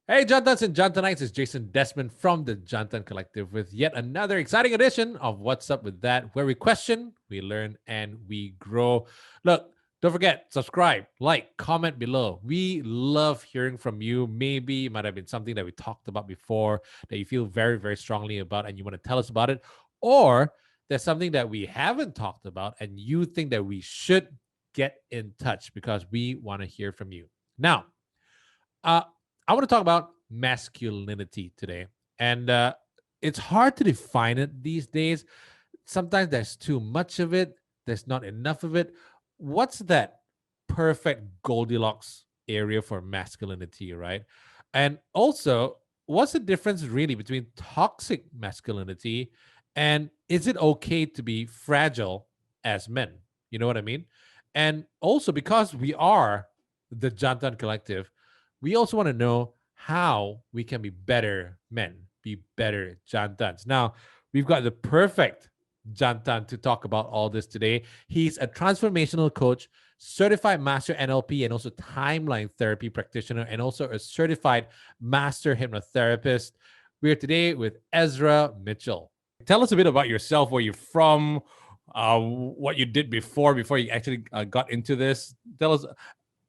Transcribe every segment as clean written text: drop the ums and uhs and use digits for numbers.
Hey, Jantans and Jantanites, it's Jason Desmond from the Jantan Collective with yet another exciting edition of What's Up With That, where we question, we learn, and we grow. Look, don't forget, subscribe, like, comment below. We love hearing from you. Maybe it might have been something that we talked about before that you feel very, very strongly about and you want to tell us about it. Or there's something that we haven't talked about and you think that we should get in touch because we want to hear from you. Now, uh, I want to talk about masculinity today. And it's hard to define it these days. Sometimes there's too much of it, there's not enough of it. What's that perfect Goldilocks area for masculinity, right? And also, what's the difference really between toxic masculinity and is it okay to be fragile as men? You know what I mean? And also, because we are the Jantan Collective, we also want to know how we can be better men, be better Jantans. Now, we've got the perfect Jantan to talk about all this today. He's a transformational coach, certified master NLP, and also timeline therapy practitioner, and also a certified master hypnotherapist. We're today with Ezra Mitchell. Tell us a bit about yourself, where you're from, what you did before you actually got into this. Tell us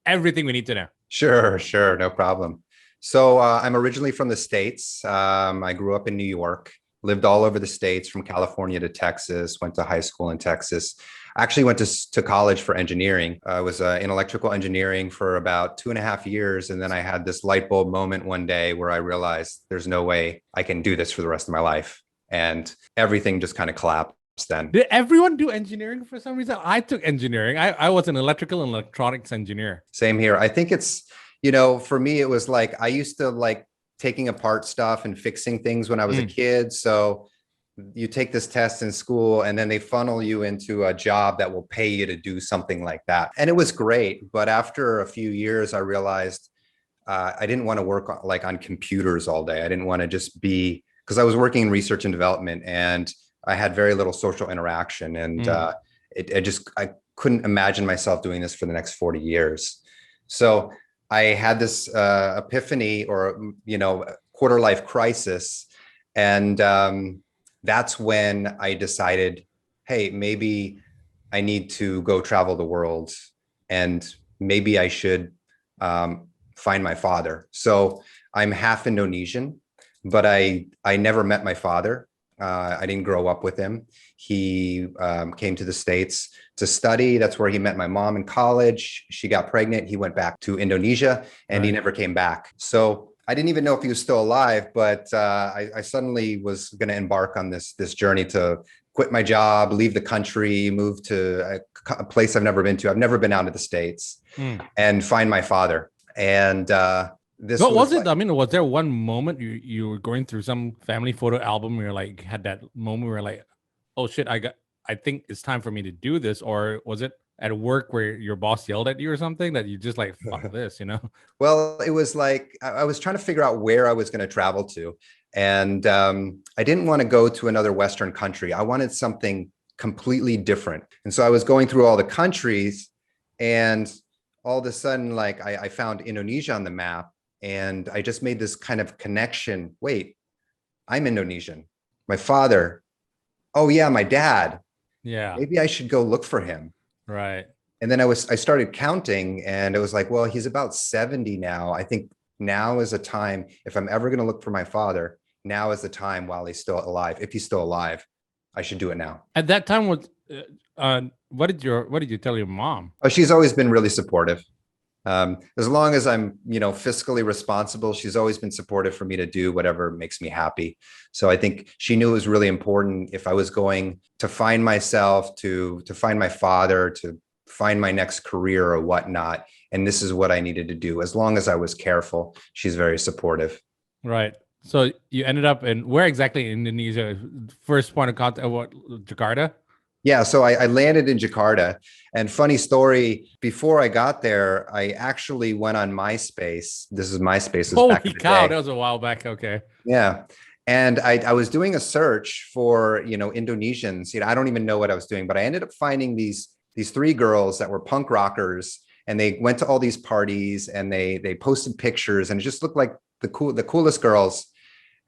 everything we need to know. Sure, no problem. So I'm originally from the States. I grew up in New York, lived all over the States from California to Texas, went to high school in Texas. I actually went to college for engineering. I was in electrical engineering for about 2.5 years. And then I had this light bulb moment one day where I realized there's no way I can do this for the rest of my life. And everything just kind of collapsed then. Did everyone do engineering for some reason? I took engineering. I was an electrical and electronics engineer. Same here. I think it's, for me, it was like, I used to like taking apart stuff and fixing things when I was a kid. So you take this test in school and then they funnel you into a job that will pay you to do something like that. And it was great. But after a few years, I realized I didn't want to work on computers all day. I didn't want to just be, because I was working in research and development and I had very little social interaction, and I couldn't imagine myself doing this for the next 40 years. So I had this epiphany, or quarter life crisis, and that's when I decided, hey, maybe I need to go travel the world, and maybe I should find my father. So I'm half Indonesian, but I never met my father. I didn't grow up with him. He came to the States to study. That's where he met my mom in college. She got pregnant. He went back to Indonesia and he never came back. So I didn't even know if he was still alive, but I suddenly was going to embark on this journey to quit my job, leave the country, move to a place I've never been to. I've never been out of the States, and find my father. And what was it? I mean, was there one moment you were going through some family photo album where you're like, had that moment where you're like, oh shit, I think it's time for me to do this? Or was it at work where your boss yelled at you or something that you just like, fuck this, Well, it was like, I was trying to figure out where I was going to travel to. And I didn't want to go to another Western country. I wanted something completely different. And so I was going through all the countries, and all of a sudden, like I found Indonesia on the map. And I just made this kind of connection. Wait, I'm Indonesian. My father. Oh yeah, my dad. Yeah. Maybe I should go look for him. Right. And then I started counting, and it was like, well, he's about 70 now. I think now is a time, if I'm ever going to look for my father, now is the time while he's still alive. If he's still alive, I should do it now. At that time, what did you tell your mom? Oh, she's always been really supportive. As long as I'm, fiscally responsible, she's always been supportive for me to do whatever makes me happy. So I think she knew it was really important if I was going to find myself, to find my father, to find my next career or whatnot. And this is what I needed to do. As long as I was careful, she's very supportive. Right. So you ended up in where exactly in Indonesia? First point of contact, what, Jakarta? Yeah, so I landed in Jakarta, and funny story, before I got there, I actually went on MySpace. This is MySpace. Holy cow, that was a while back. Okay. Yeah. And I was doing a search for, Indonesians. I don't even know what I was doing, but I ended up finding these three girls that were punk rockers, and they went to all these parties, and they posted pictures, and it just looked like the coolest girls.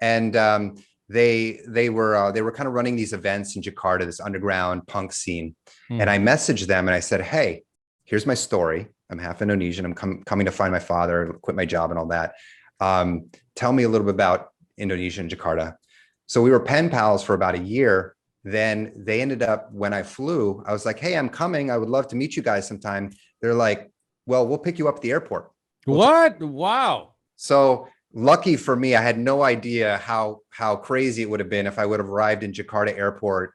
And they were kind of running these events in Jakarta, this underground punk scene. And I messaged them and I said, hey, here's my story. I'm half Indonesian. I'm coming to find my father, quit my job and all that. Tell me a little bit about Indonesia and Jakarta. So we were pen pals for about a year. Then they ended up, when I flew, I was like, hey, I'm coming. I would love to meet you guys sometime. They're like, well, we'll pick you up at the airport. What? Wow. So lucky for me, I had no idea how crazy it would have been if I would have arrived in Jakarta airport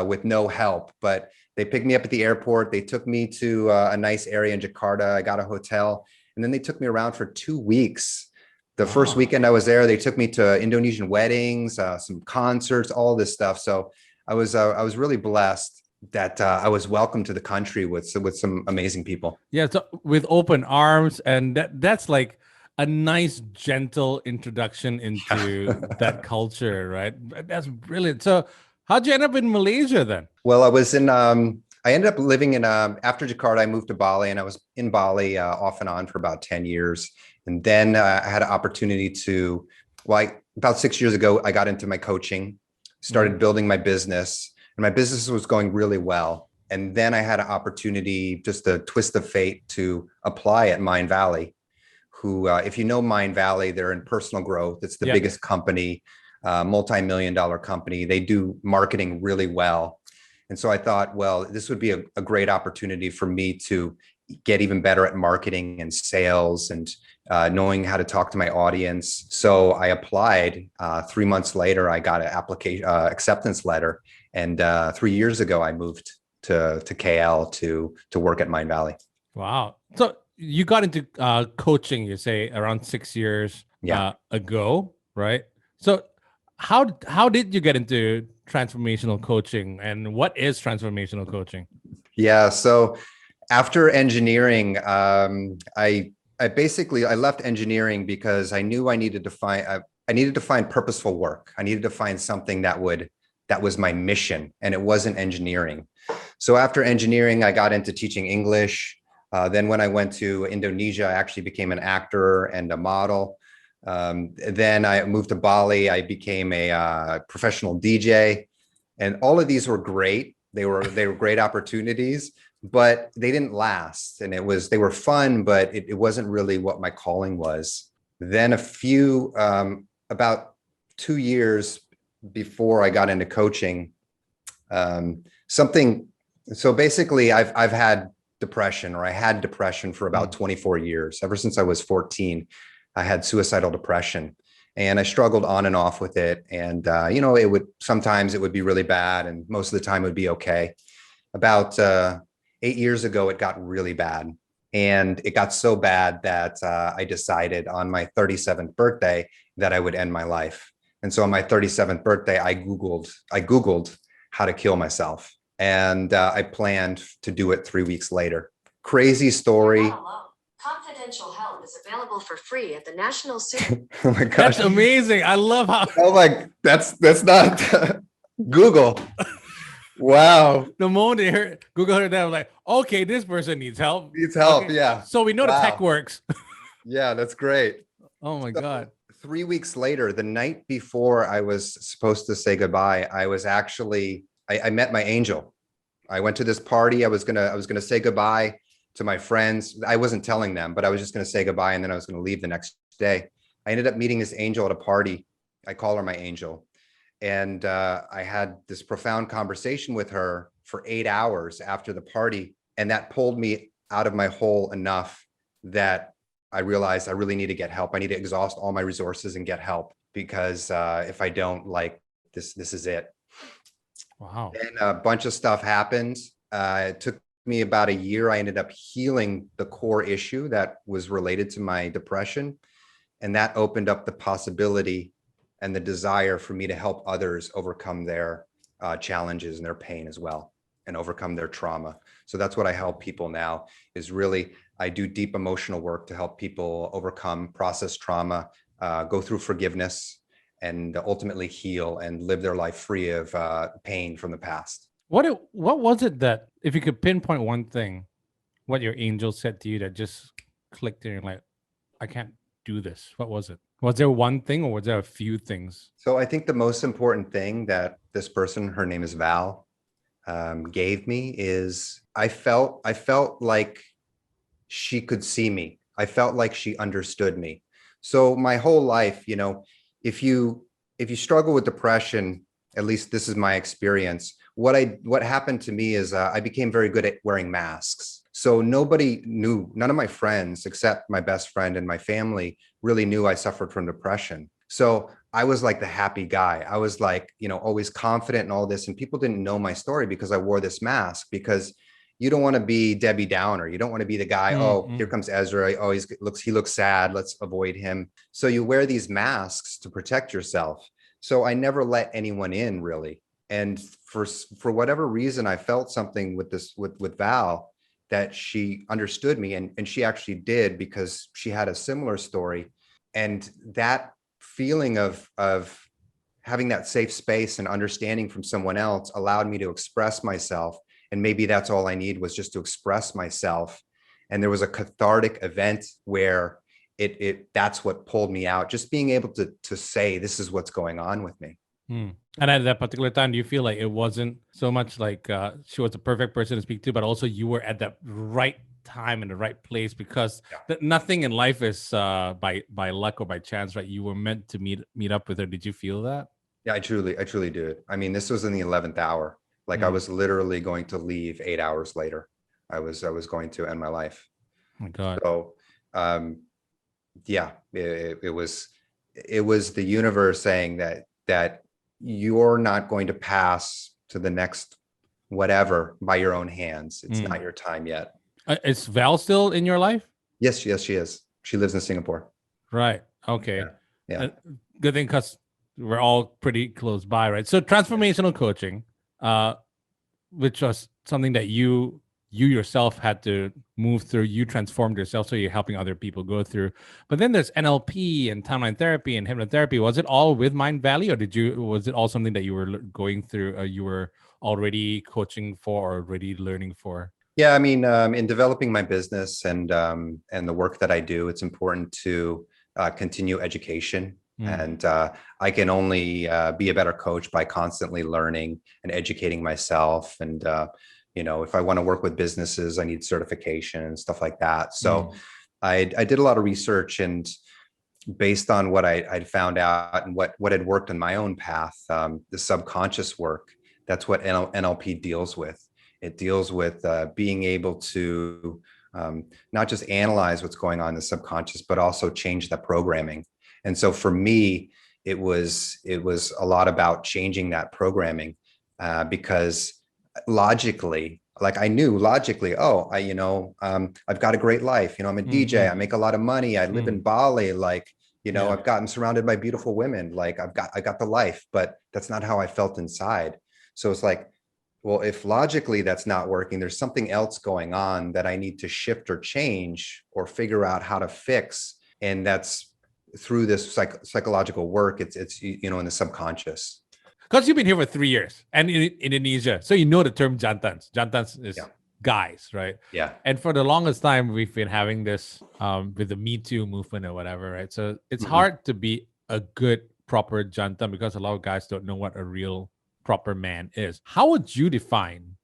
with no help. But they picked me up at the airport. They took me to a nice area in Jakarta. I got a hotel, and then they took me around for 2 weeks. The first weekend I was there, they took me to Indonesian weddings, some concerts, all this stuff. So I was really blessed that I was welcomed to the country with some amazing people. Yeah, so with open arms, and that's like a nice, gentle introduction into that culture, right? That's brilliant. So how'd you end up in Malaysia then? Well, I ended up living in, after Jakarta, I moved to Bali, and I was in Bali off and on for about 10 years. And then I had an opportunity to, about 6 years ago, I got into my coaching, started building my business, and my business was going really well. And then I had an opportunity, just a twist of fate, to apply at Mind Valley, who, if you know Mind Valley, they're in personal growth. It's the biggest company, multi-million-dollar company. They do marketing really well. And so I thought, well, this would be a great opportunity for me to get even better at marketing and sales and knowing how to talk to my audience. So I applied. 3 months later, I got an application acceptance letter. And 3 years ago, I moved to KL to work at Mind Valley. Wow. So you got into coaching, you say, around 6 years ago, right? So how did you get into transformational coaching, and what is transformational coaching? Yeah. So after engineering, I left engineering because I knew I needed to find purposeful work. I needed to find something that was my mission, and it wasn't engineering. So after engineering, I got into teaching English. Then when I went to Indonesia, I actually became an actor and a model. Then I moved to Bali. I became a professional DJ, and all of these were great. They were great opportunities, but they didn't last. And they were fun, but it wasn't really what my calling was. Then about 2 years before I got into coaching, so basically I've had depression, or I had depression for about 24 years. Ever since I was 14, I had suicidal depression, and I struggled on and off with it. And, sometimes it would be really bad, and most of the time it would be okay. About 8 years ago, it got really bad. And it got so bad that I decided on my 37th birthday that I would end my life. And so on my 37th birthday, I Googled how to kill myself. And I planned to do it 3 weeks later. Crazy story. Confidential help is available for free at the National Super. Oh my gosh. That's amazing. I love how. Oh my, that's not Google. Wow. The moment they heard Google heard that, I was like, okay, this person needs help. Okay. Yeah. So we know the tech works. Yeah, that's great. Oh my God. 3 weeks later, the night before I was supposed to say goodbye, I met my angel. I went to this party. I was gonna say goodbye to my friends. I wasn't telling them, but I was just gonna say goodbye, and then I was gonna leave the next day. I ended up meeting this angel at a party. I call her my angel. And I had this profound conversation with her for 8 hours after the party. And that pulled me out of my hole enough that I realized I really need to get help. I need to exhaust all my resources and get help, because if I don't, this is it. Wow. And a bunch of stuff happened. It took me about a year. I ended up healing the core issue that was related to my depression. And that opened up the possibility and the desire for me to help others overcome their challenges and their pain as well, and overcome their trauma. So that's what I help people now, is really, I do deep emotional work to help people overcome, process trauma, go through forgiveness, and ultimately heal and live their life free of pain from the past. What was it that, if you could pinpoint one thing, what your angel said to you that just clicked in, you're like, I can't do this? What was it? Was there one thing or was there a few things? So I think the most important thing that this person, her name is Val, gave me is I felt like she could see me. I felt like she understood me. So my whole life, if you struggle with depression, at least this is my experience, what happened to me is I became very good at wearing masks. So nobody knew, none of my friends except my best friend and my family really knew I suffered from depression. So I was like the happy guy. I was like, always confident and all this. And people didn't know my story because I wore this mask, because you don't want to be Debbie Downer. You don't want to be the guy, oh, here comes Ezra. Oh, he looks sad. Let's avoid him. So you wear these masks to protect yourself. So I never let anyone in, really. And for whatever reason, I felt something with Val, that she understood me, and she actually did, because she had a similar story. And that feeling of having that safe space and understanding from someone else allowed me to express myself. And maybe that's all I need, was just to express myself. And there was a cathartic event where that's what pulled me out, just being able to say, this is what's going on with me. And at that particular time, do you feel like it wasn't so much like she was the perfect person to speak to, but also you were at that right time in the right place, because nothing in life is by luck or by chance, right? You were meant to meet up with her. Did you feel that? Yeah, I truly did. I mean, this was in the 11th hour. Like I was literally going to leave 8 hours later. I was going to end my life. Oh my God. So, yeah, it was the universe saying that you're not going to pass to the next whatever by your own hands. It's not your time yet. Is Val still in your life? Yes, she is. She lives in Singapore. Right. Okay. Yeah. Good thing, because we're all pretty close by, right? So transformational coaching, which was something that you yourself had to move through. You transformed yourself, so you're helping other people go through. But then there's NLP and timeline therapy and hypnotherapy. Was it all with Mind Valley, or was it all something that you were going through, you were already coaching for or already learning for? Yeah, I mean, in developing my business and the work that I do, it's important to continue education. And I can only be a better coach by constantly learning and educating myself. And if I want to work with businesses, I need certification and stuff like that. So I did a lot of research, and based on what I'd found out and what had worked in my own path, the subconscious work, that's what NLP deals with. It deals with being able to not just analyze what's going on in the subconscious, but also change the programming. And so for me, it was a lot about changing that programming, because logically, like I knew logically, I've got a great life. I'm a DJ. I make a lot of money. I live in Bali. Like, I've gotten surrounded by beautiful women. Like I got the life, but that's not how I felt inside. So it's like, well, if logically that's not working, there's something else going on that I need to shift or change or figure out how to fix. And that's through this psychological work. It's in the subconscious. Because you've been here for 3 years and in Indonesia, so you know the term Jantans. Jantans is guys, right? Yeah. And for the longest time, we've been having this with the Me Too movement or whatever, right? So it's hard to be a good, proper Jantan, because a lot of guys don't know what a real, proper man is. How would you define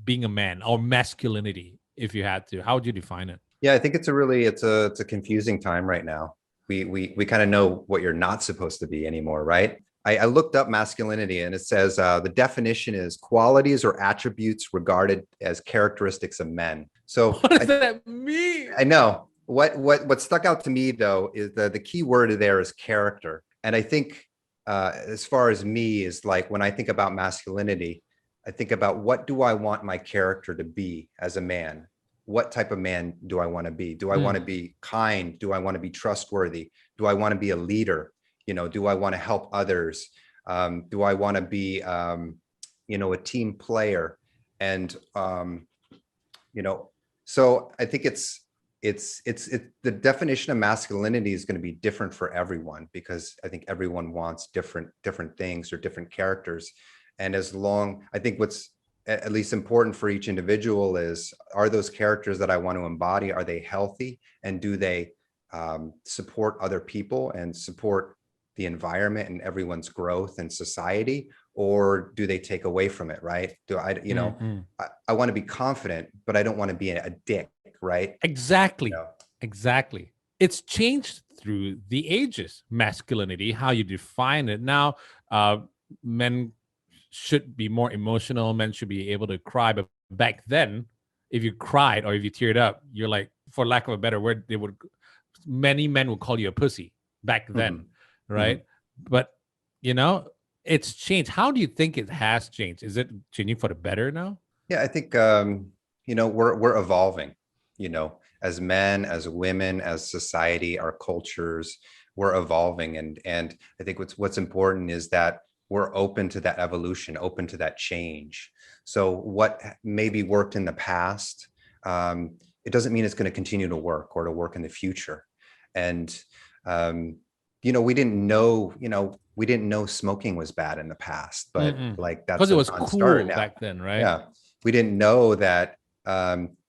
being a man or masculinity, if you had to? How would you define it? Yeah, I think it's a confusing time right now. We kind of know what you're not supposed to be anymore, right? I looked up masculinity, and it says the definition is qualities or attributes regarded as characteristics of men. So what does that mean? I know what stuck out to me though is the key word there is character. And I think as far as me is like, when I think about masculinity, I think about what do I want my character to be as a man? What type of man do I want to be? Do I want to be kind? Do I want to be trustworthy? Do I want to be a leader? Do I want to help others? Do I want to be, a team player? And, so I think it's the definition of masculinity is going to be different for everyone, because I think everyone wants different things or different characters. And I think what's at least important for each individual are those characters that I want to embody, are they healthy, and do they support other people and support the environment and everyone's growth and society, or do they take away from it, right? Do I, I want to be confident, but I don't want to be a dick, right? Exactly. Exactly. It's changed through the ages. Masculinity, how you define it. Now, men should be more emotional. Men should be able to cry. But back then, if you cried or if you teared up, you're like, for lack of a better word, many men would call you a pussy back then, right? But, it's changed. How do you think it has changed? Is it changing for the better now? Yeah, I think, we're evolving, as men, as women, as society, our cultures, we're evolving. And I think what's important is that we're open to that evolution, open to that change. So what maybe worked in the past, it doesn't mean it's going to continue to work or to work in the future. And, we didn't know smoking was bad in the past, but like that's because it was a cool start now. back then, right? Yeah. We didn't know that,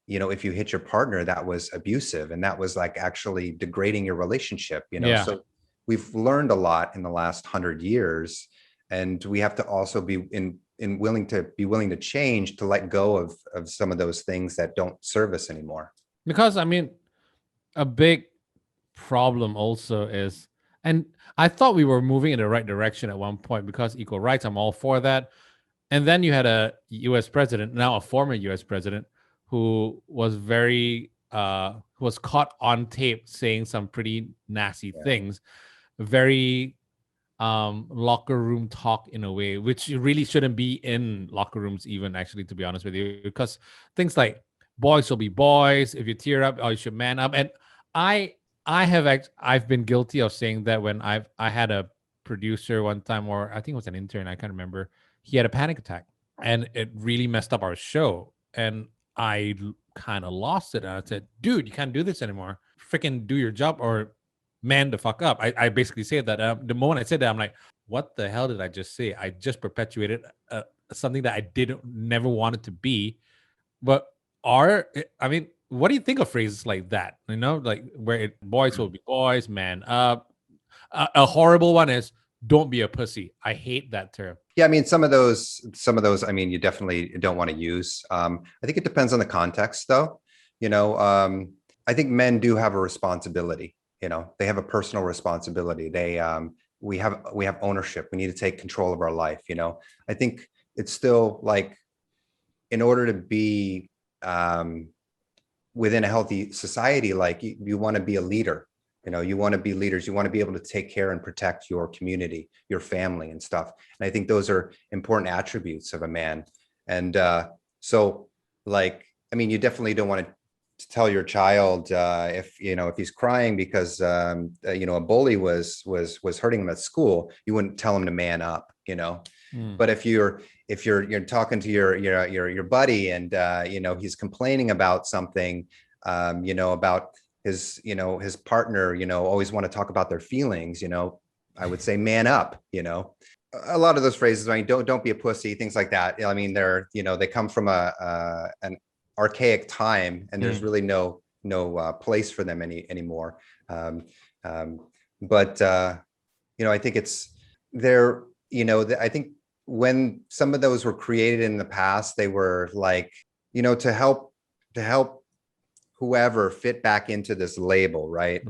if you hit your partner, that was abusive and that was like actually degrading your relationship, Yeah. So we've learned a lot in the last 100 years, and we have to also be willing to change, to let go of some of those things that don't serve us anymore. Because a big problem also is, and I thought we were moving in the right direction at one point because equal rights, I'm all for that. And then you had a US president, now a former US president, who was who was caught on tape saying some pretty nasty things, very locker room talk in a way, which really shouldn't be in locker rooms even, actually, to be honest with you, because things like boys will be boys, if you tear up, or you should man up. And I've been guilty of saying that when I had a producer one time, or I think it was an intern, I can't remember. He had a panic attack and it really messed up our show. And I kind of lost it. And I said, dude, you can't do this anymore. Freaking do your job or man the fuck up. I basically said that. The moment I said that, I'm like, what the hell did I just say? I just perpetuated something that I never wanted to be. But what do you think of phrases like that? Like where boys will be boys, man up. A horrible one is don't be a pussy. I hate that term. Yeah, I mean, some of those, I mean, you definitely don't want to use. I think it depends on the context, though. I think men do have a responsibility. They have a personal responsibility. We have ownership. We need to take control of our life. I think it's still like, in order to be within a healthy society, like you want to be a leader. You want to be leaders. You want to be able to take care and protect your community, your family and stuff. And I think those are important attributes of a man. And so, like, I mean, you definitely don't want to tell your child if he's crying because a bully was hurting him at school. You wouldn't tell him to man up. But if you're talking to your buddy and he's complaining about something, about his partner, always want to talk about their feelings, I would say man up. A lot of those phrases, I mean, don't be a pussy, things like that. I mean, they come from an archaic time, and there's really no place for them anymore. But I think it's there. I think when some of those were created in the past, they were like, to help whoever fit back into this label, right?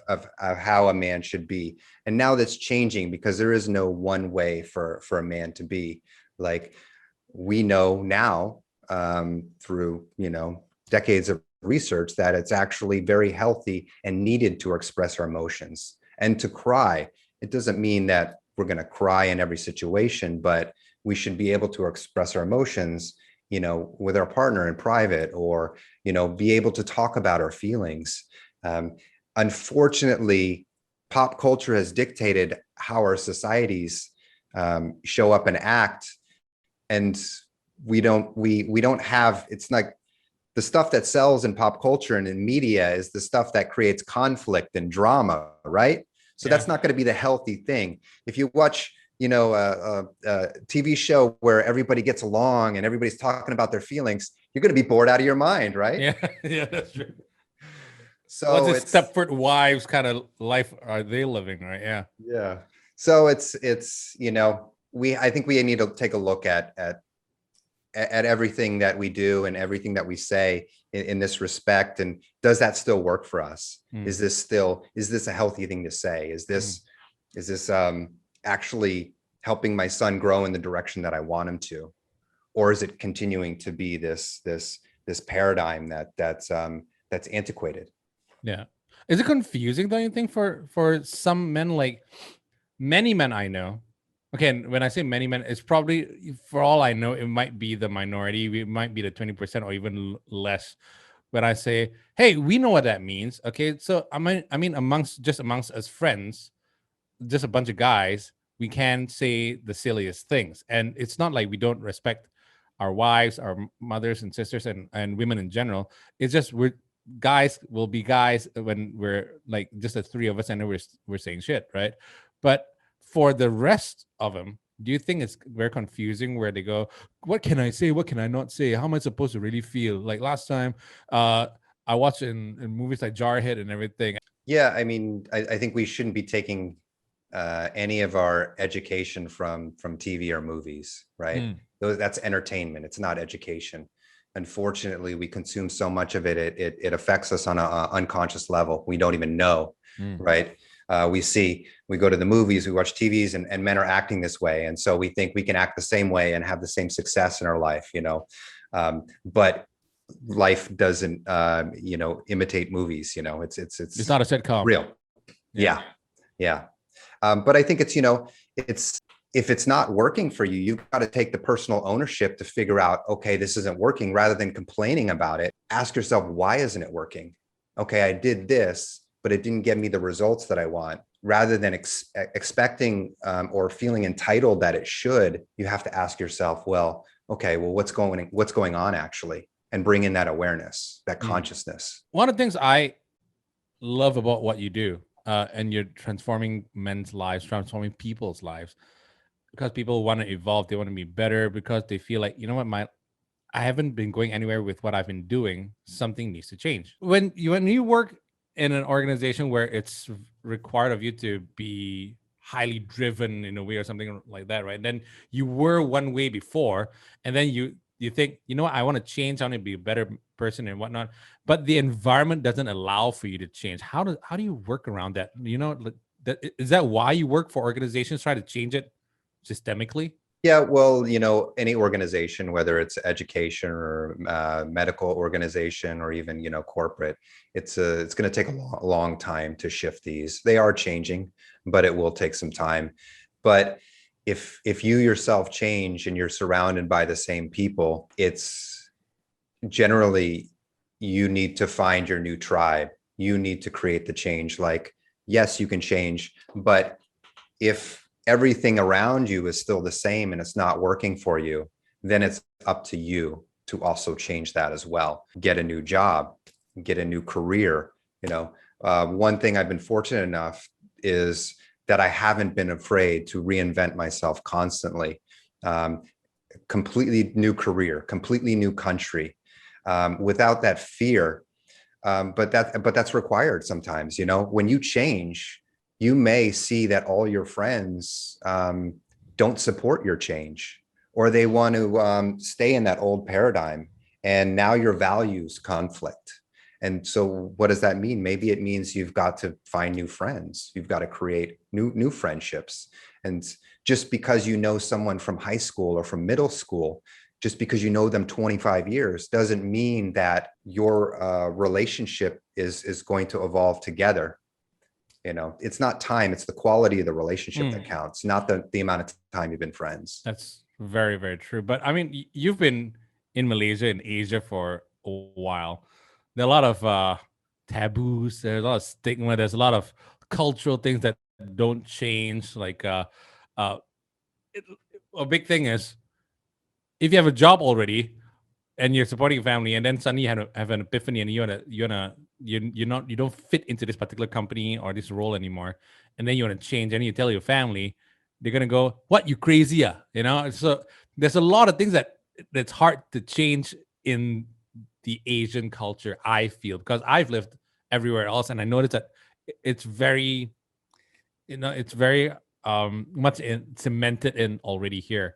Of how a man should be. And now that's changing, because there is no one way for a man to be. Like, we know now through decades of research that it's actually very healthy and needed to express our emotions and to cry. It doesn't mean that we're going to cry in every situation, but we should be able to express our emotions with our partner in private, or be able to talk about our feelings. Unfortunately, pop culture has dictated how our societies show up and act, and we don't have. It's like the stuff that sells in pop culture and in media is the stuff that creates conflict and drama, right? So that's not going to be the healthy thing. If you watch a TV show where everybody gets along and everybody's talking about their feelings, you're going to be bored out of your mind, right? Yeah, that's true. What's So this Stepford Wives kind of life are they living, right? Yeah. yeah. So it's I think we need to take a look at everything that we do and everything that we say in this respect, and does that still work for us? Is this a healthy thing to say? Is this actually helping my son grow in the direction that I want him to, or is it continuing to be this paradigm that's antiquated? Yeah. Is it confusing, don't you think, for some men? Like many men I know. Okay, and when I say many men, it's probably, for all I know, it might be the minority. It might be the 20% or even less. When I say, hey, we know what that means. Okay, so I mean, amongst us friends, just a bunch of guys, we can say the silliest things, and it's not like we don't respect our wives, our mothers and sisters, and women in general. It's just we're guys will be guys when we're like just the three of us, and we're saying shit, right? But for the rest of them, do you think it's very confusing where they go, what can I say, what can I not say, how am I supposed to really feel? Like last time, I watched in movies like Jarhead and everything. Yeah, I mean, I think we shouldn't be taking any of our education from TV or movies, right? That's entertainment. It's not education. Unfortunately, we consume so much of it. It affects us on an unconscious level. We don't even know, right? We go to the movies, we watch TVs, and men are acting this way, and so we think we can act the same way and have the same success in our life, but life doesn't imitate movies. It's not a sitcom. Real. Yeah. But I think it's if it's not working for you, you've got to take the personal ownership to figure out, okay, this isn't working, rather than complaining about it. Ask yourself, why isn't it working? Okay, I did this, but it didn't get me the results that I want. Rather than expecting or feeling entitled that it should, you have to ask yourself, well, what's going on actually, and bring in that awareness, that consciousness. One of the things I love about what you do, and you're transforming men's lives, transforming people's lives, because people want to evolve, they want to be better, because they feel like, you know what, I haven't been going anywhere with what I've been doing. Something needs to change. When you work in an organization where it's required of you to be highly driven in a way or something like that, right? Then you were one way before, and then you think, you know what, I want to change, I want to be a better person and whatnot, but the environment doesn't allow for you to change. How do you work around that? Is that why you work for organizations, try to change it systemically? Yeah, well, any organization, whether it's education or medical organization or even, corporate, it's going to take a long time to shift these. They are changing, but it will take some time. But if you yourself change and you're surrounded by the same people, it's generally, you need to find your new tribe. You need to create the change. Like, yes, you can change, but if everything around you is still the same and it's not working for you, then it's up to you to also change that as well. Get a new job, get a new career. One thing I've been fortunate enough is that I haven't been afraid to reinvent myself constantly. Completely new career, completely new country, without that fear. But that's required sometimes. When you change, you may see that all your friends don't support your change, or they want to stay in that old paradigm, and now your values conflict. And so what does that mean? Maybe it means you've got to find new friends. You've got to create new friendships. And just because you know someone from high school or from middle school, just because you know them 25 years, doesn't mean that your relationship is going to evolve together. It's not time, it's the quality of the relationship that counts, not the amount of time you've been friends. That's very, very true. But I mean, you've been in Malaysia and Asia for a while. There are a lot of taboos, there's a lot of stigma, there's a lot of cultural things that don't change. Like a big thing is, if you have a job already and you're supporting a family, and then suddenly you have an epiphany, and you don't fit into this particular company or this role anymore, and then you want to change, and you tell your family, they're gonna go, "What, you crazy? So there's a lot of things that's hard to change in the Asian culture, I feel, because I've lived everywhere else. And I noticed that it's very, it's very much cemented in already here.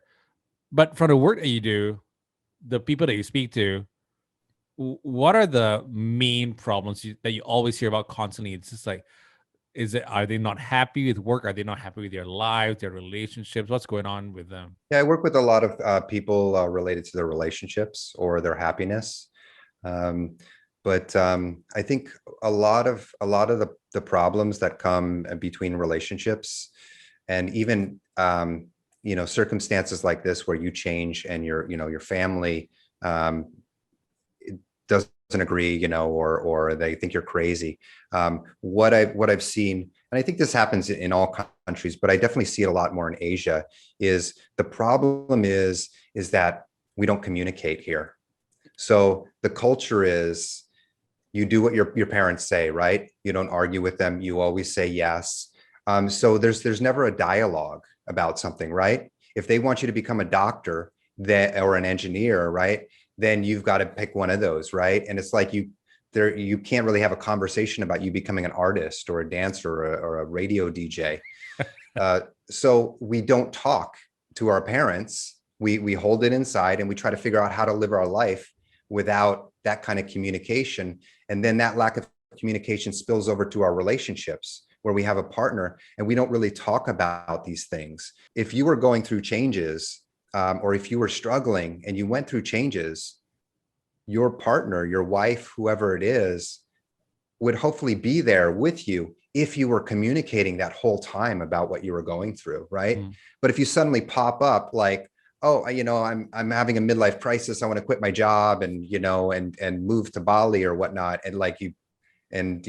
But from the work that you do, the people that you speak to, what are the main problems that you always hear about constantly? It's just like, are they not happy with work? Are they not happy with their lives, their relationships? What's going on with them? Yeah, I work with a lot of people related to their relationships or their happiness. Um, but I think a lot of the problems that come between relationships, and even circumstances like this where you change and your family um, doesn't agree, or they think you're crazy. What I've seen, and I think this happens in all countries, but I definitely see it a lot more in Asia, is the problem is that we don't communicate here. So the culture is, you do what your parents say, right? You don't argue with them. You always say yes. So there's never a dialogue about something, right? If they want you to become a doctor or an engineer, right, then you've got to pick one of those, right? And it's like you can't really have a conversation about you becoming an artist or a dancer or a radio DJ. So we don't talk to our parents. We hold it inside and we try to figure out how to live our life without that kind of communication. And then that lack of communication spills over to our relationships, where we have a partner and we don't really talk about these things. If you were going through changes, or if you were struggling and you went through changes, your partner, your wife, whoever it is, would hopefully be there with you if you were communicating that whole time about what you were going through, right? Mm. But if you suddenly pop up like, oh, I'm having a midlife crisis, I want to quit my job and move to Bali or whatnot, and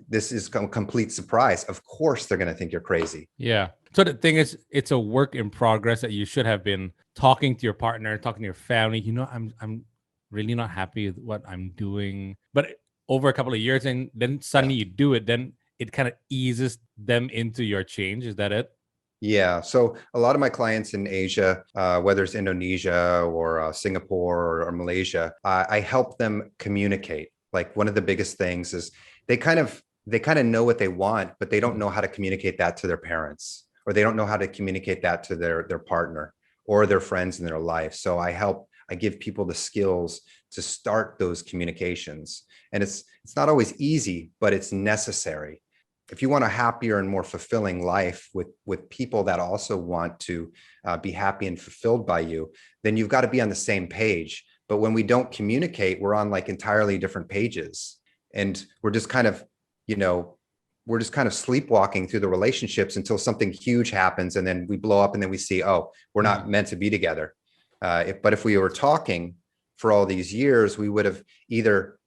this is a complete surprise, of course they're going to think you're crazy. Yeah. So the thing is, it's a work in progress that you should have been talking to your partner, talking to your family. I'm really not happy with what I'm doing. But over a couple of years, and then suddenly you do it, then it kind of eases them into your change. Is that it? Yeah. So a lot of my clients in Asia, whether it's Indonesia or Singapore or Malaysia, I help them communicate. Like, one of the biggest things is they kind of know what they want, but they don't know how to communicate that to their parents, or they don't know how to communicate that to their partner or their friends in their life. So I give people the skills to start those communications. And it's not always easy, but it's necessary. If you want a happier and more fulfilling life with people that also want to be happy and fulfilled by you, then you've got to be on the same page. But when we don't communicate, we're on like entirely different pages, and we're just kind of sleepwalking through the relationships until something huge happens, and then we blow up, and then we see, oh, we're not meant to be together. But if we were talking for all these years, we would have either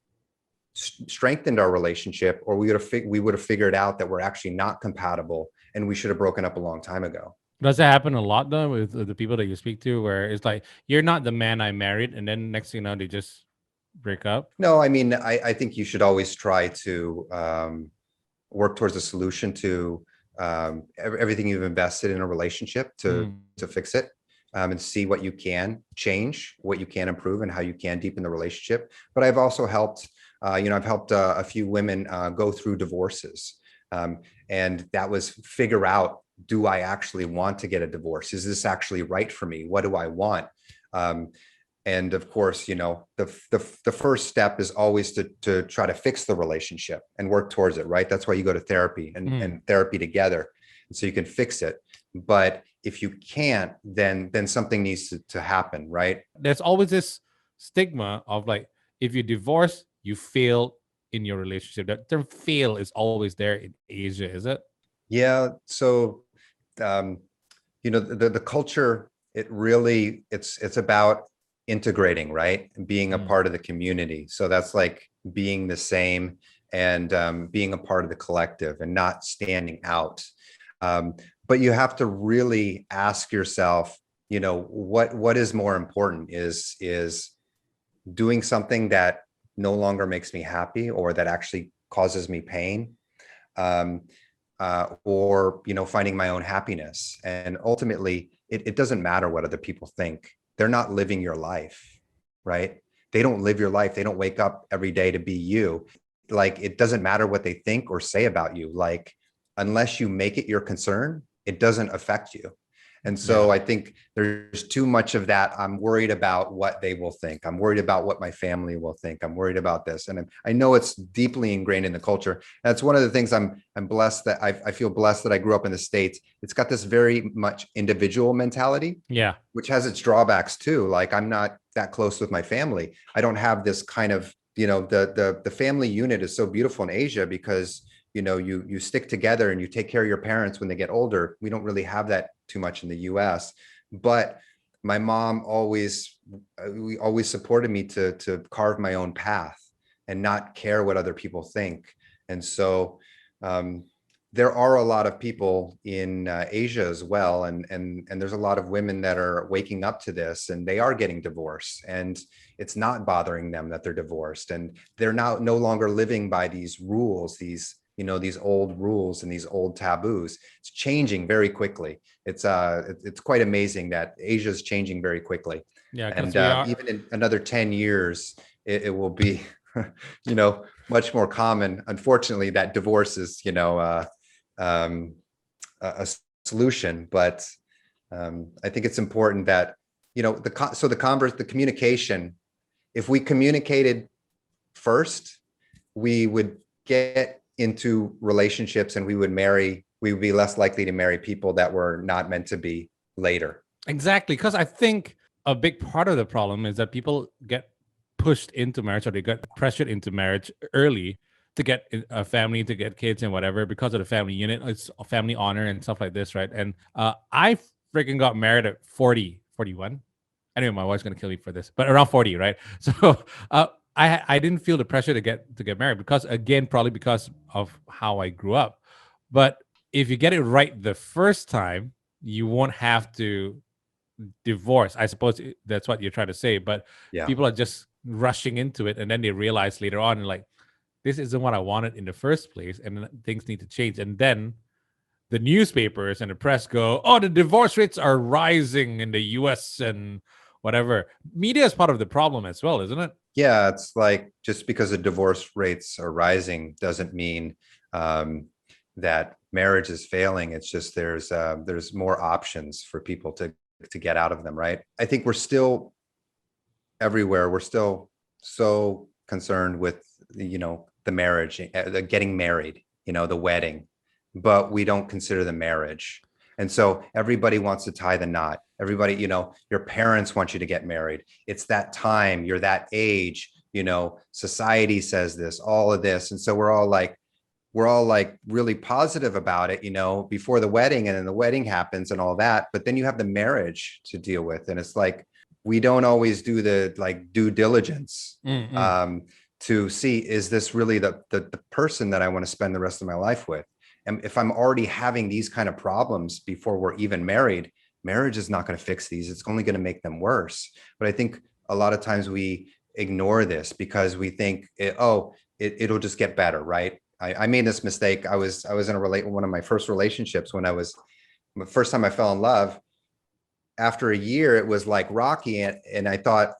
strengthened our relationship, or we would have figured out that we're actually not compatible and we should have broken up a long time ago. Does that happen a lot though with the people that you speak to, where it's like, you're not the man I married, and then next thing you know, they just break up? No, I mean, I think you should always try to work towards a solution to everything you've invested in a relationship to fix it, and see what you can change, what you can improve, and how you can deepen the relationship. But I've also helped a few women go through divorces, and that was figure out, do I actually want to get a divorce? Is this actually right for me? What do I want? And of course, the first step is always to try to fix the relationship and work towards it, right? That's why you go to therapy and therapy together, and so you can fix it. But if you can't, then something needs to happen, right? There's always this stigma of like, if you divorce, you fail in your relationship. That term "fail" is always there in Asia, is it? Yeah. So, the culture, it's about integrating, right? And being a part of the community. So that's like being the same and being a part of the collective and not standing out. But you have to really ask yourself, what is more important? Is doing something that no longer makes me happy, or that actually causes me pain, or finding my own happiness. And ultimately, it doesn't matter what other people think. They're not living your life, right? They don't live your life. They don't wake up every day to be you. like, it doesn't matter what they think or say about you. Like, unless you make it your concern, it doesn't affect you. And so I think there's too much of that. I'm worried about what they will think. I'm worried about what my family will think. I'm worried about this. And I know it's deeply ingrained in the culture. That's one of the things I'm blessed that I feel blessed that I grew up in the States. It's got this very much individual mentality, which has its drawbacks too. Like, I'm not that close with my family. I don't have this kind of, the family unit is so beautiful in Asia because you stick together and you take care of your parents when they get older. We don't really have that too much in the US, but my mom always supported me to carve my own path and not care what other people think. And so there are a lot of people in Asia as well, and there's a lot of women that are waking up to this, and they are getting divorced, and it's not bothering them that they're divorced, and they're now no longer living by these rules, these old rules and these old taboos. It's changing very quickly. It's quite amazing that Asia is changing very quickly. Yeah, and are... even in another 10 years, it will be, much more common. Unfortunately, that divorce is, a solution. But I think it's important that, the communication, if we communicated first, we would get into relationships and we would be less likely to marry people that were not meant to be later. Exactly. Because I think a big part of the problem is that people get pushed into marriage, or they get pressured into marriage early to get a family, to get kids and whatever, because of the family unit, it's family honor and stuff like this, right? And I freaking got married at 40, 41. Anyway, my wife's gonna kill me for this, but around 40, right? So I didn't feel the pressure to get married because, again, probably because of how I grew up. But if you get it right the first time, you won't have to divorce. I suppose that's what you're trying to say. But people are just rushing into it, and then they realize later on, like, this isn't what I wanted in the first place, and things need to change. And then the newspapers and the press go, oh, the divorce rates are rising in the US and whatever. Media is part of the problem as well, isn't it? Yeah, it's like, just because the divorce rates are rising doesn't mean that marriage is failing. It's just there's more options for people to get out of them, right? I think we're still everywhere. We're still so concerned with the marriage, the getting married, the wedding, but we don't consider the marriage. And so everybody wants to tie the knot. Everybody, your parents want you to get married. It's that time, you're that age, society says this, all of this. And so we're all like really positive about it, before the wedding, and then the wedding happens and all that. But then you have the marriage to deal with. And it's like, we don't always do the due diligence to see, is this really the person that I want to spend the rest of my life with? And if I'm already having these kind of problems before we're even married, marriage is not going to fix these. It's only going to make them worse. But I think a lot of times we ignore this because we think, it'll just get better, right? I made this mistake. I was in one of my first relationships when the first time I fell in love. After a year, it was like Rocky, and I thought,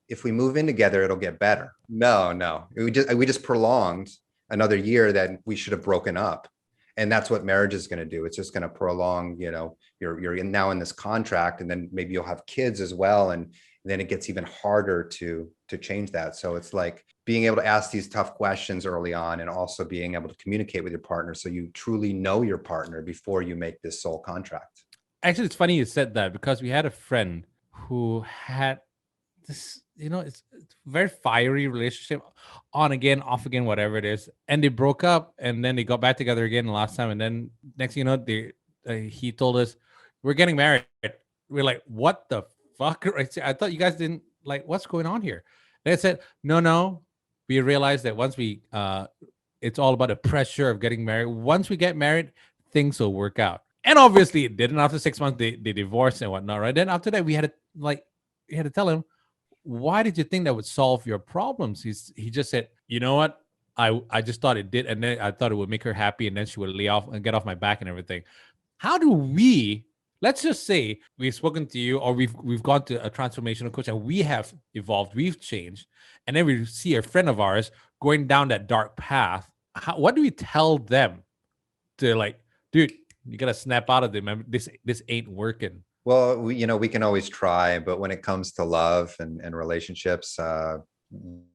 if we move in together, it'll get better. No, we just prolonged another year that we should have broken up. And that's what marriage is going to do. It's just going to prolong, you're now in this contract, and then maybe you'll have kids as well. And then it gets even harder to change that. So it's like being able to ask these tough questions early on, and also being able to communicate with your partner so you truly know your partner before you make this soul contract. Actually, it's funny you said that, because we had a friend who had this, it's very fiery relationship, on again, off again, whatever it is. And they broke up, and then they got back together again last time. And then next thing you know, he told us, we're getting married. We're like, what the fuck? I thought you guys didn't, what's going on here? They said, no. We realized that once it's all about the pressure of getting married. Once we get married, things will work out. And obviously it didn't. After 6 months, they divorced and whatnot, right? Then after that, we had to tell him, why did you think that would solve your problems? He just said, you know what? I just thought it did. And then I thought it would make her happy, and then she would lay off and get off my back and everything. How do we, let's just say we've spoken to you, or we've gone to a transformational coach, and we have evolved, we've changed. And then we see a friend of ours going down that dark path, what do we tell them to like, dude, you gotta snap out of it, man. This ain't working. Well, we can always try, but when it comes to love and relationships,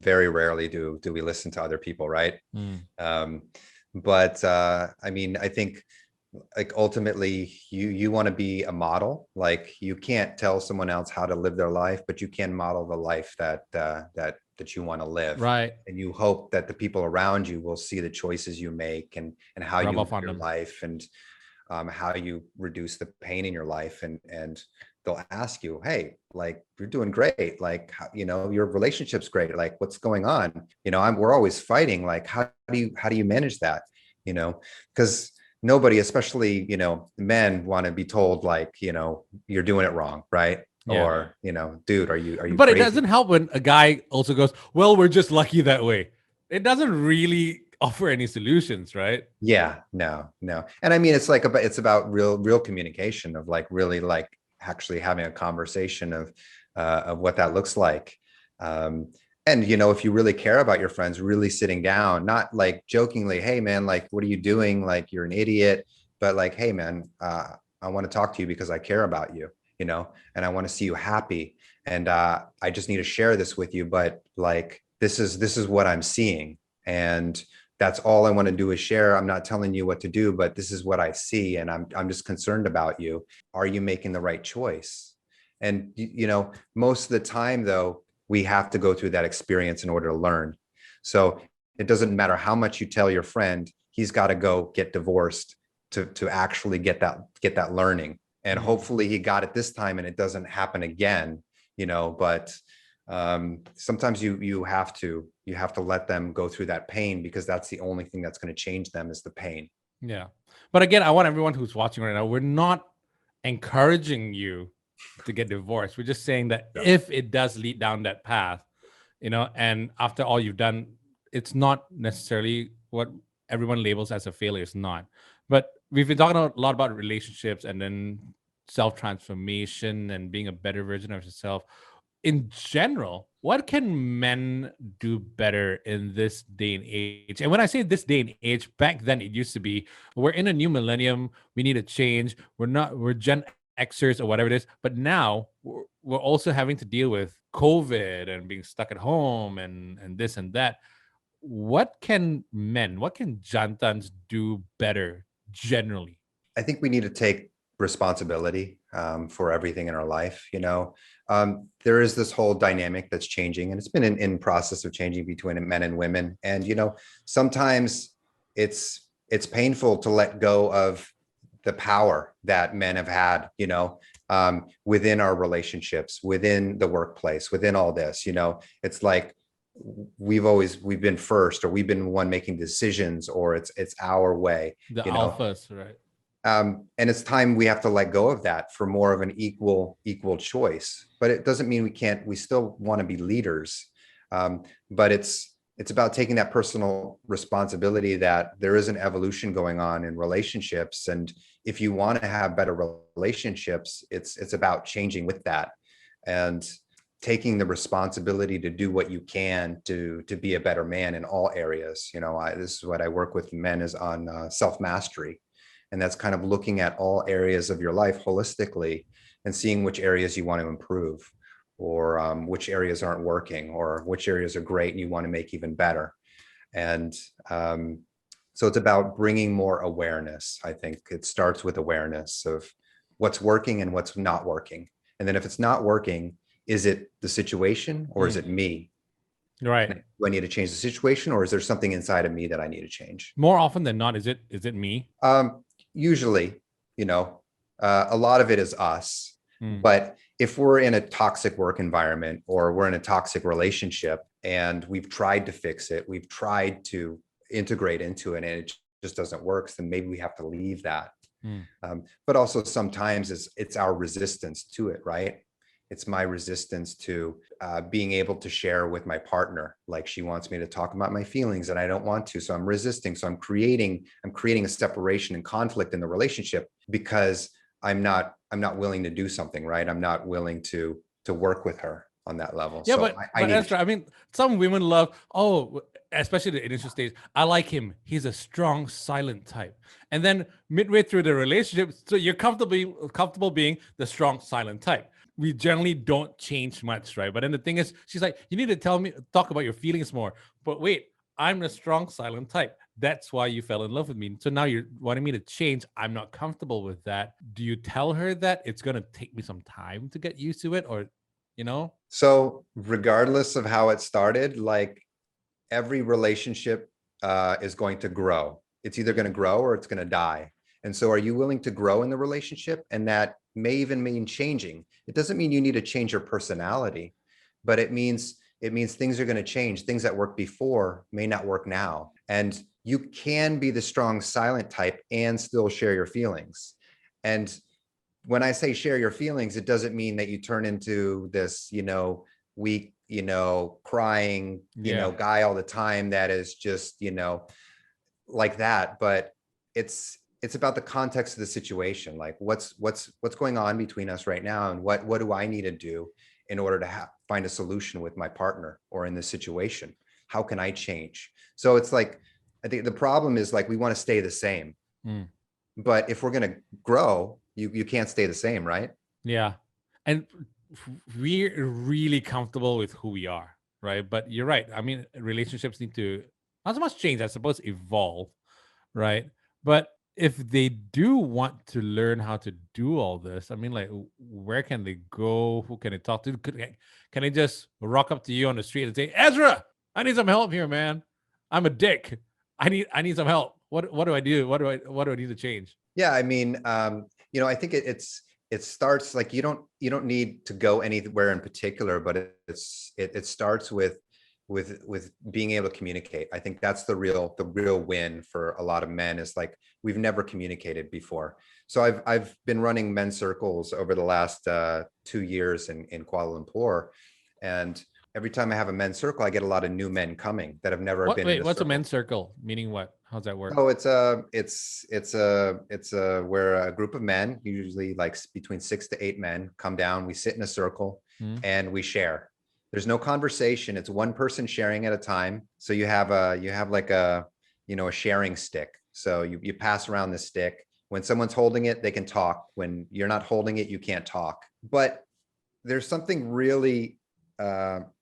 very rarely do we listen to other people, right? Um, but I mean, I think like ultimately you want to be a model. Like you can't tell someone else how to live their life, but you can model the life that you want to live. Right. And you hope that the people around you will see the choices you make and how Rub you off live on your them. life and how you reduce the pain in your life. And they'll ask you, hey, like you're doing great. Like, your relationship's great. Like what's going on? We're always fighting. Like, how do you manage that? Because nobody, especially, men want to be told like, you're doing it wrong. Right. Yeah. Or, dude, are you But it crazy? doesn't help when a guy also goes, well, we're just lucky that way. It doesn't really offer any solutions, right? Yeah, no. And I mean, it's about real communication of like really like actually having a conversation of what that looks like. And if you really care about your friends, really sitting down, not like jokingly, hey man, like what are you doing? Like you're an idiot, but like, hey man, I want to talk to you because I care about you, and I want to see you happy. And I just need to share this with you, but like this is what I'm seeing. And that's all I want to do is share. I'm not telling you what to do, but this is what I see. And I'm just concerned about you. Are you making the right choice? And, most of the time, though, we have to go through that experience in order to learn. So it doesn't matter how much you tell your friend, he's got to go get divorced to actually get that learning. And hopefully he got it this time and it doesn't happen again, but sometimes you have to let them go through that pain because that's the only thing that's going to change them is the pain. Yeah. But again, I want everyone who's watching right now, we're not encouraging you to get divorced. We're just saying that if it does lead down that path, and after all you've done, it's not necessarily what everyone labels as a failure. It's not. But we've been talking a lot about relationships and then self-transformation and being a better version of yourself. In general, what can men do better in this day and age? And when I say this day and age, back then it used to be we're in a new millennium, we need a change. We're Gen Xers or whatever it is, but now we're also having to deal with COVID and being stuck at home and this and that. What can Jantans do better generally? I think we need to take responsibility for everything in our life. There is this whole dynamic that's changing, and it's been in process of changing between men and women. And sometimes it's painful to let go of the power that men have had. Within our relationships, within the workplace, within all this. It's like we've been first, or we've been one making decisions, or it's our way. The alphas, right? And it's time we have to let go of that for more of an equal choice. But it doesn't mean we still want to be leaders. But it's about taking that personal responsibility that there is an evolution going on in relationships. And if you want to have better relationships, it's about changing with that and taking the responsibility to do what you can to be a better man in all areas. This is what I work with men is on self-mastery. And that's kind of looking at all areas of your life holistically and seeing which areas you want to improve, or which areas aren't working, or which areas are great and you want to make even better. And so it's about bringing more awareness. I think it starts with awareness of what's working and what's not working. And then if it's not working, is it the situation or is it me? Right. Do I need to change the situation, or is there something inside of me that I need to change? More often than not, is it me? Usually, a lot of it is us. But if we're in a toxic work environment or we're in a toxic relationship and we've tried to fix it, we've tried to integrate into it and it just doesn't work, then maybe we have to leave that. But also sometimes it's our resistance to it, right? It's my resistance to being able to share with my partner. Like she wants me to talk about my feelings and I don't want to. So I'm resisting. So I'm creating a separation and conflict in the relationship because I'm not willing to do something, right? I'm not willing to work with her on that level. Yeah, so but I need Ezra, I mean, some women love, especially the initial stage. I like him. He's a strong, silent type. And then midway through the relationship, so you're comfortable being the strong, silent type. We generally don't change much, right? But then the thing is, she's like, you need to talk about your feelings more. But wait, I'm the strong, silent type. That's why you fell in love with me. So now you're wanting me to change. I'm not comfortable with that. Do you tell her that it's going to take me some time to get used to it? Or, you know? So regardless of how it started, like every relationship is going to grow. It's either going to grow or it's going to die. And so are you willing to grow in the relationship? And that may even mean changing. It doesn't mean you need to change your personality, but it means things are going to change. Things that worked before may not work now. And you can be the strong silent type and still share your feelings. And when I say share your feelings, it doesn't mean that you turn into this, weak, crying, guy all the time that is just, like that. But it's about the context of the situation. Like what's going on between us right now, and what do I need to do in order to find a solution with my partner or in this situation? How can I change? So it's like, I think the problem is like we want to stay the same, but if we're going to grow, you can't stay the same, right? Yeah. And we're really comfortable with who we are, right? But you're right. I mean, relationships need to not so much change, I suppose, evolve, right? But if they do want to learn how to do all this, I mean, like, where can they go? Who can they talk to? Can they just rock up to you on the street and say, Ezra, I need some help here, man. I'm a dick. I need some help. What do I do? What do I need to change? Yeah, I mean, I think it starts like you don't need to go anywhere in particular, but it starts with being able to communicate. I think that's the real win for a lot of men, is like we've never communicated before. So I've been running men's circles over the last 2 years in Kuala Lumpur, and every time I have a men's circle, I get a lot of new men coming that have never been in a What's a circle. men's circle? Meaning what? How's that work? Oh, it's where a group of men, usually like between 6 to 8 men, come down. We sit in a circle and we share. There's no conversation. It's one person sharing at a time. So you have like a sharing stick. So you pass around the stick. When someone's holding it, they can talk. When you're not holding it, you can't talk. But there's something really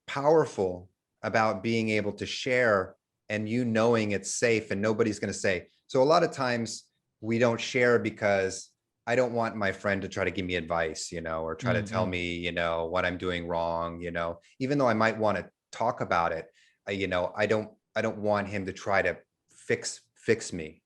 powerful about being able to share and knowing it's safe and nobody's going to say. So a lot of times we don't share because I don't want my friend to try to give me advice, or try to tell me, what I'm doing wrong, even though I might want to talk about it, I don't want him to try to fix me,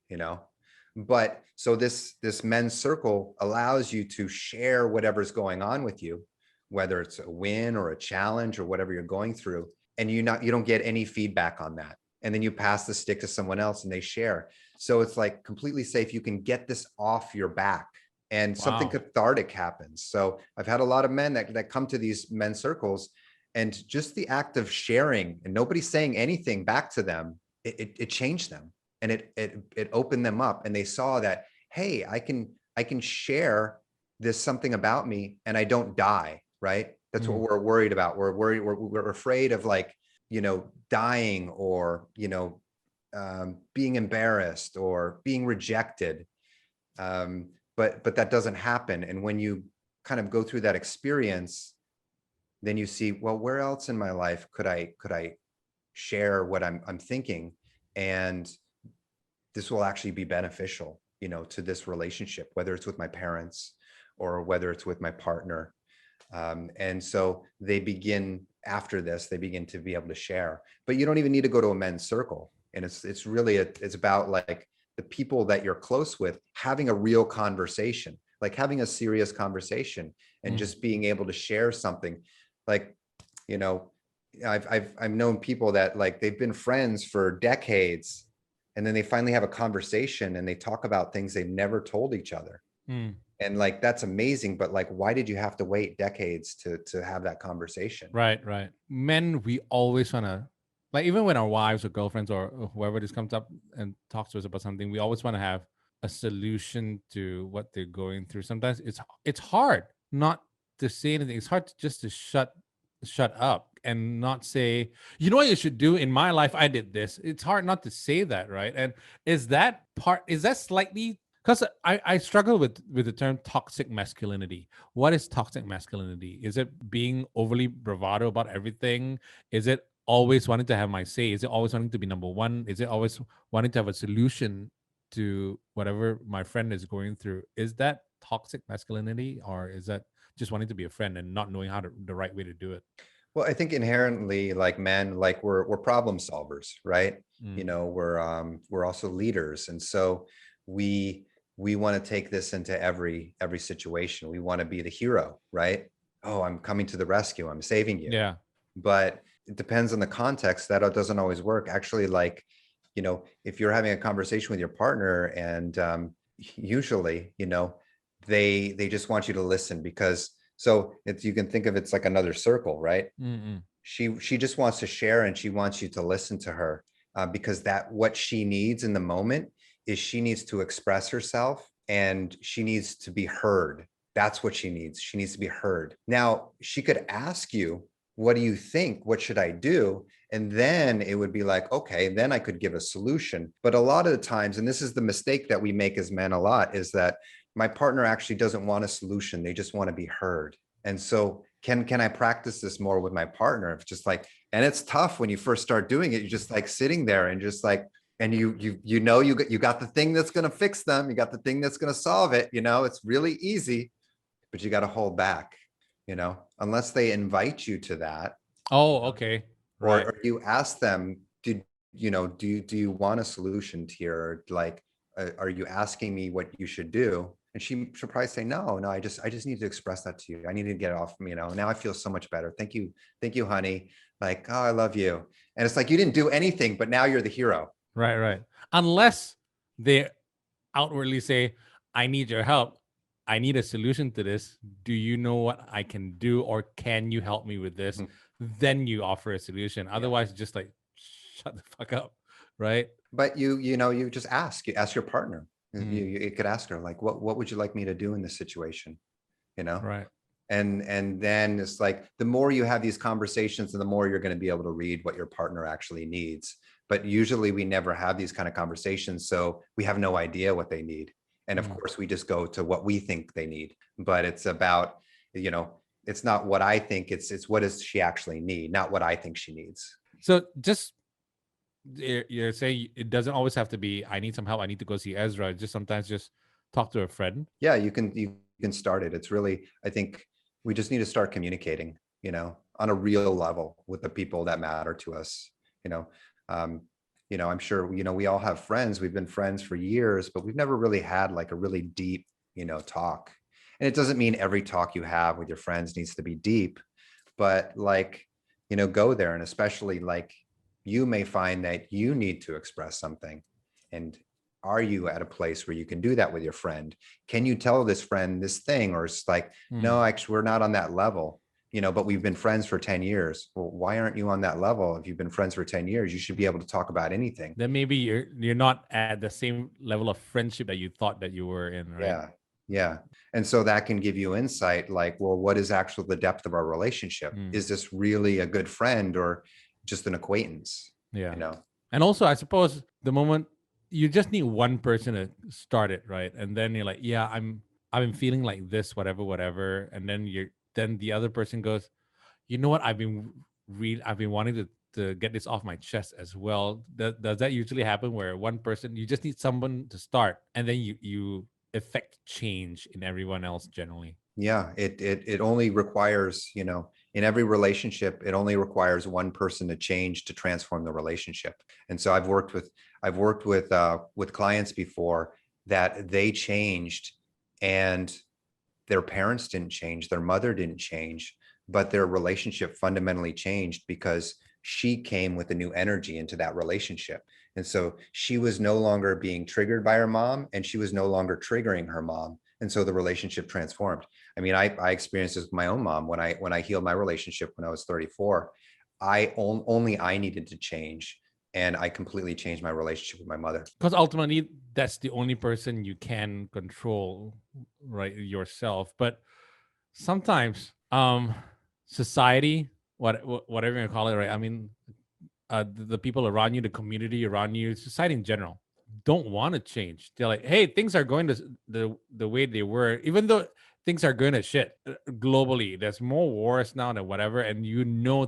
But so this men's circle allows you to share whatever's going on with you, whether it's a win or a challenge or whatever you're going through, and you don't get any feedback on that. And then you pass the stick to someone else and they share. So it's like completely safe. You can get this off your back and something cathartic happens. So I've had a lot of men that come to these men's circles, and just the act of sharing and nobody saying anything back to them, it changed them, and it opened them up, and they saw that, hey, I can share this something about me and I don't die, right? That's what we're worried about. We're afraid of like, dying or, being embarrassed or being rejected. But that doesn't happen. And when you kind of go through that experience, then you see, well, where else in my life could I share what I'm thinking? And this will actually be beneficial, to this relationship, whether it's with my parents or whether it's with my partner. And so after this, they begin to be able to share, but you don't even need to go to a men's circle. And it's really, it's about like the people that you're close with, having a real conversation, like having a serious conversation and just being able to share something. Like, I've known people that like, they've been friends for decades, and then they finally have a conversation and they talk about things they've never told each other. And like, that's amazing. But like, why did you have to wait decades to have that conversation? Right. Men, we always want to, like, even when our wives or girlfriends or whoever just comes up and talks to us about something, we always want to have a solution to what they're going through. Sometimes it's hard not to say anything. It's hard just to shut up. and not say, you know what you should do? In my life, I did this. It's hard not to say that, right? And is that slightly, because I struggle with the term toxic masculinity. What is toxic masculinity? Is it being overly bravado about everything? Is it always wanting to have my say? Is it always wanting to be number one? Is it always wanting to have a solution to whatever my friend is going through? Is that toxic masculinity, or is that just wanting to be a friend and not knowing the right way to do it? Well, I think inherently, like men, like we're problem solvers, right? You know, we're also leaders, and so we want to take this into every situation. We want to be the hero, right? Oh, I'm coming to the rescue. I'm saving you. Yeah. But it depends on the context. That doesn't always work. Actually, like, you know, if you're having a conversation with your partner, and usually, you know, they just want you to listen, because so it's, you can think of it's like another circle, right? Mm-mm. She just wants to share, and she wants you to listen to her, because that what she needs in the moment is she needs to express herself, and she needs to be heard. That's what she needs. She needs to be heard. Now, she could ask you, what do you think? What should I do? And then it would be like, okay, then I could give a solution. But a lot of the times, and this is the mistake that we make as men a lot, is that my partner actually doesn't want a solution. They just want to be heard. And so can I practice this more with my partner? It's just like, and it's tough when you first start doing it. You're just like sitting there and just like, and you know, you got the thing that's going to fix them. You got the thing that's going to solve it. You know, it's really easy, but you got to hold back, you know, unless they invite you to that. Oh, okay. Right. Or you ask them, do you want a solution to your, like, are you asking me what you should do? And she'll probably say, no, I just need to express that to you. I need to get it off me. You know, now I feel so much better. Thank you, honey. Like, oh, I love you. And it's like, you didn't do anything, but now you're the hero. Right. Unless they outwardly say, I need your help. I need a solution to this. Do you know what I can do, or can you help me with this? Mhm. Then you offer a solution. Otherwise, just like, shut the fuck up. Right. But you just ask. You ask your partner. Mm. You could ask her, like, what would you like me to do in this situation? You know? Right. And then it's like, the more you have these conversations, and the more you're going to be able to read what your partner actually needs. But usually we never have these kind of conversations, so we have no idea what they need. And of course, we just go to what we think they need. But it's about, you know, it's not what I think, it's what does she actually need, not what I think she needs. So just, you're saying it doesn't always have to be, I need some help, I need to go see Ezra. Just sometimes just talk to a friend. Yeah, you can start it. It's really, I think we just need to start communicating, you know, on a real level with the people that matter to us. I'm sure, we all have friends. We've been friends for years, but we've never really had like a really deep, talk. And it doesn't mean every talk you have with your friends needs to be deep, but like, go there. And especially like, you may find that you need to express something. And are you at a place where you can do that with your friend? Can you tell this friend this thing? Or it's like, no, actually, we're not on that level, but we've been friends for 10 years. Well, why aren't you on that level? If you've been friends for 10 years, you should be able to talk about anything. Then maybe you're not at the same level of friendship that you thought that you were in, right? Yeah. And so that can give you insight, like, well, what is actually the depth of our relationship? Is this really a good friend or just an acquaintance? Yeah. And also, I suppose the moment you just need one person to start it, right? And then you're like, yeah, I've been feeling like this, whatever. And then the other person goes, you know what? I've been wanting to get this off my chest as well. Does that usually happen where one person, you just need someone to start, and then you affect change in everyone else generally? Yeah, it only requires, in every relationship, it only requires one person to change to transform the relationship. And so I've worked with clients before that they changed, and their parents didn't change, their mother didn't change, but their relationship fundamentally changed because she came with a new energy into that relationship. And so she was no longer being triggered by her mom, and she was no longer triggering her mom. And so the relationship transformed. I mean, I experienced this with my own mom when I healed my relationship when I was 34. Only I needed to change, and I completely changed my relationship with my mother. Because ultimately, that's the only person you can control, right? Yourself. But sometimes, society whatever you call it, right? I mean, the people around you, the community around you, society in general, don't want to change. They're like, hey, things are going to the way they were, even though things are going to shit globally. There's more wars now than whatever, and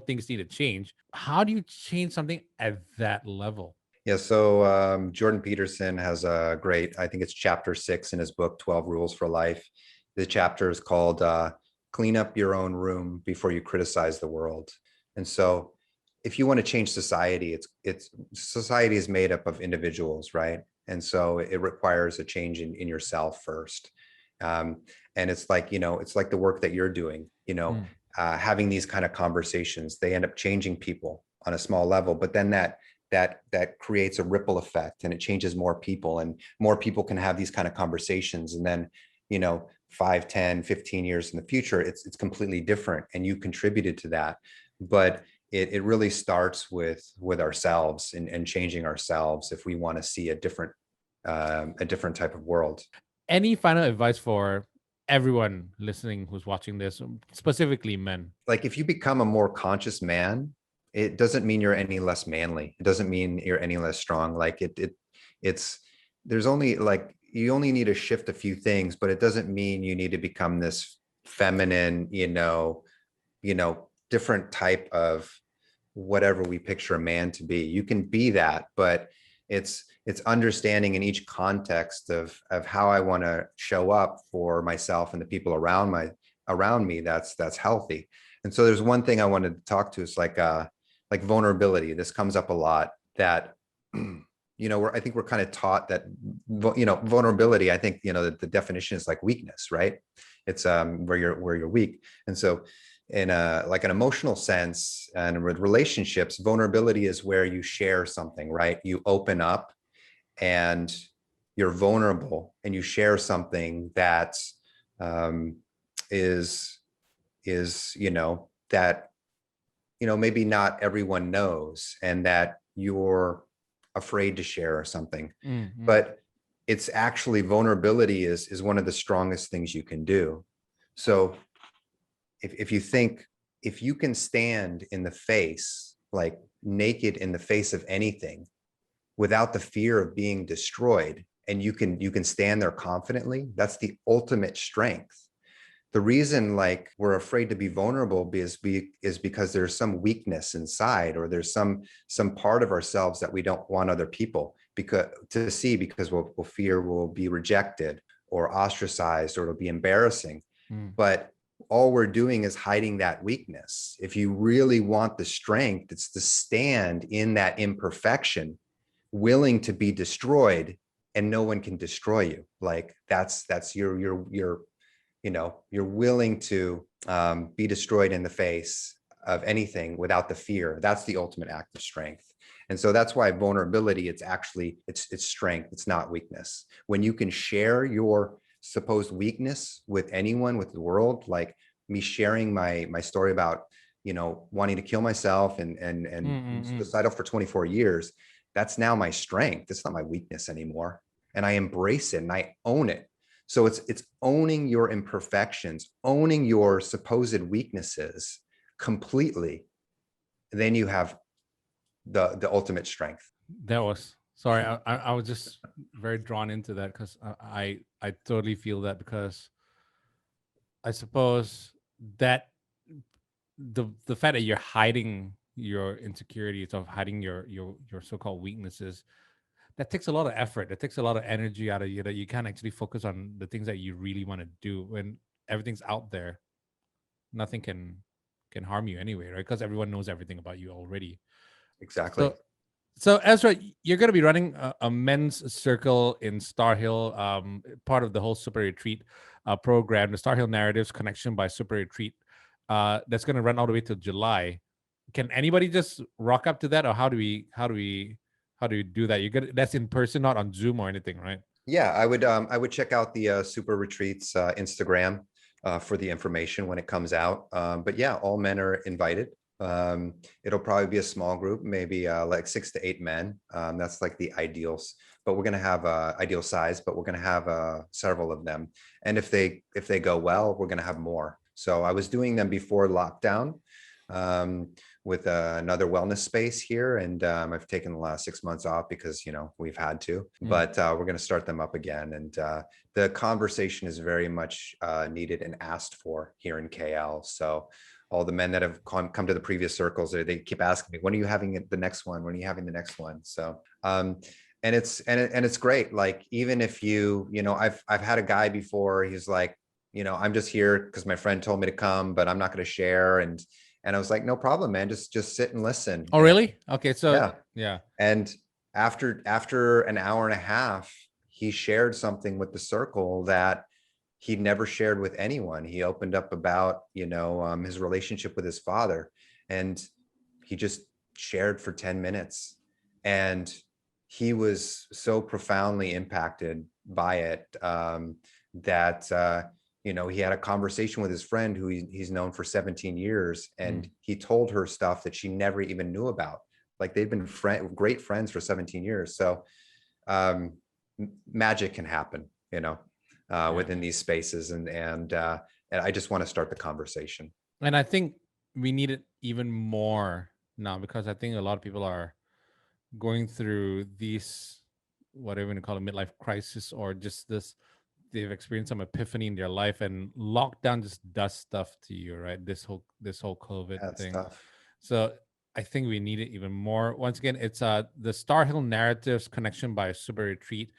things need to change. How do you change something at that level? Yeah, so Jordan Peterson has a great, I think it's chapter 6 in his book, 12 Rules for Life. The chapter is called Clean Up Your Own Room Before You Criticize the World. And so if you want to change society, it's society is made up of individuals, right? And so it requires a change in yourself first. And it's like, it's like the work that you're doing, having these kind of conversations, they end up changing people on a small level, but then that creates a ripple effect, and it changes more people, and more people can have these kind of conversations. And then, 5, 10, 15 years in the future, it's completely different, and you contributed to that. But it really starts with ourselves and changing ourselves if we want to see a different type of world. Any final advice for everyone listening who's watching this, specifically men? Like, if you become a more conscious man, it doesn't mean you're any less manly. It doesn't mean you're any less strong. Like there's only, like, you only need to shift a few things, but it doesn't mean you need to become this feminine, different type of whatever we picture a man to be. You can be that, but it's understanding in each context of how I want to show up for myself and the people around me. That's healthy. And so there's one thing I wanted to talk to. It's like vulnerability. This comes up a lot, that I think we're kind of taught that vulnerability. I think that the definition is like weakness, right? It's where you're weak. And so in like an emotional sense and with relationships, vulnerability is where you share something, right? You open up and you're vulnerable and you share something that is that maybe not everyone knows, and that you're afraid to share or something. Mm-hmm. But it's actually, vulnerability is one of the strongest things you can do. So if you think, if you can stand in the face, like naked in the face of anything without the fear of being destroyed, and you can stand there confidently, that's the ultimate strength. The reason, like, we're afraid to be vulnerable is because there's some weakness inside, or there's some part of ourselves that we don't want other people to see, because we'll fear we'll be rejected or ostracized, or it'll be embarrassing. But all we're doing is hiding that weakness. If you really want the strength, it's to stand in that imperfection, willing to be destroyed, and no one can destroy you. Like, that's you're willing to be destroyed in the face of anything without the fear. That's the ultimate act of strength. And so that's why vulnerability, it's strength. It's not weakness. When you can share your supposed weakness with anyone, with the world, like me sharing my story about, wanting to kill myself and suicidal for 24 years, that's now my strength. It's not my weakness anymore. And I embrace it and I own it. So it's owning your imperfections, owning your supposed weaknesses completely. Then you have the ultimate strength. That was, sorry, I was just very drawn into that, because I totally feel that, because I suppose that the fact that you're hiding your insecurities, of hiding your so-called weaknesses, that takes a lot of effort. That takes a lot of energy out of you, that you can't actually focus on the things that you really want to do. When everything's out there, nothing can harm you anyway, right? Because everyone knows everything about you already. Exactly. So Ezra, you're going to be running a men's circle in Star Hill, part of the whole Super Retreat program, the Star Hill Narratives Connection by Super Retreat. That's going to run all the way till July. Can anybody just rock up to that, or how do you do that? That's in person, not on Zoom or anything, right? Yeah, I would check out the Super Retreats Instagram for the information when it comes out. But yeah, all men are invited. It'll probably be a small group, maybe like 6 to 8 men. That's like the ideals, but we're going to have ideal size, but we're going to have several of them. And if they go well, we're going to have more. So I was doing them before lockdown, with another wellness space here. And I've taken the last 6 months off because, we've had to, but we're going to start them up again. And the conversation is very much needed and asked for here in KL. So all the men that have come to the previous circles, they keep asking me, when are you having the next one? When are you having the next one? So, and it's great. Like, even if I've had a guy before, he's like, I'm just here because my friend told me to come, but I'm not going to share. And I was like, no problem, man. Just sit and listen. Oh, really? Okay. So yeah. And after an hour and a half, he shared something with the circle that he'd never shared with anyone. He opened up about, his relationship with his father, and he just shared for 10 minutes. And he was so profoundly impacted by it, that, he had a conversation with his friend who he's known for 17 years. And he told her stuff that she never even knew about. Like, they've been great friends for 17 years. So magic can happen, within these spaces. And I just want to start the conversation. And I think we need it even more now, because I think a lot of people are going through these, whatever you want to call it, midlife crisis, or just this, they've experienced some epiphany in their life, and lockdown just does stuff to you, right? This whole COVID thing. Stuff. So I think we need it even more. Once again, it's the Star Hill Narratives Connection by Super Retreat.